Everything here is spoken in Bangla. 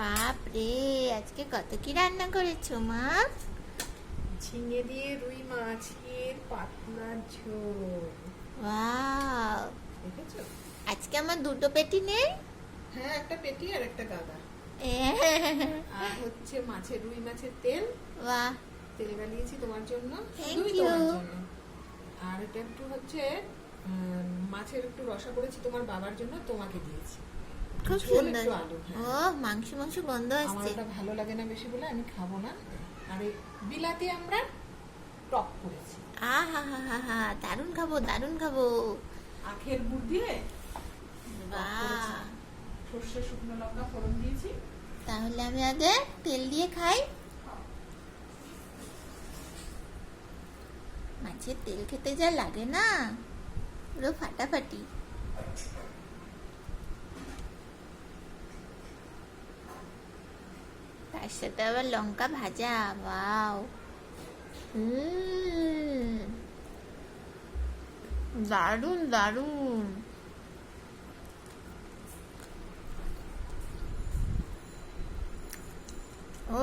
বাপ রে, আজকে কত কি রান্না করেছো মা? ঝিঙে দিয়ে রুই মাছের পাতলা ঝোল। ওয়াও, দেখেছো? আজকে আমার দুটো পেটি নেই। হ্যাঁ, একটা পেটি আর একটা গাদা। বাহ, আর হচ্ছে রুই মাছের তেল গালিয়েছি তোমার জন্য, Thank শুধুই you. তোমার জন্য। আর এটা একটু হচ্ছে মাছের একটু রসা করেছি তোমার বাবার জন্য, তোমাকে দিয়েছি। খুব ঝোল সুন্দর। একটু আলু, হ্যাঁ। ও, মাংস মাংস গন্ধ আমার আসছে। ওটা ভালো লাগে না বেশি বলে আমি খাবো না। আর এই বিলাতি আমরা টক করেছি। আহা হা হা হা, দারুণ খাবো দারুণ খাবো। আখের গুড় দিয়ে বাহ, সর্ষে শুকনো লঙ্কা ফোড়ন দিয়েছি। তাহলে আমি আগে তেল দিয়ে খাই। মাছের তেল খেতে যা লাগে না, পুরো ফাটাফাটি। তার সাথে আবার লঙ্কা ভাজা, ওয়াও। দারুণ দারুণ। ও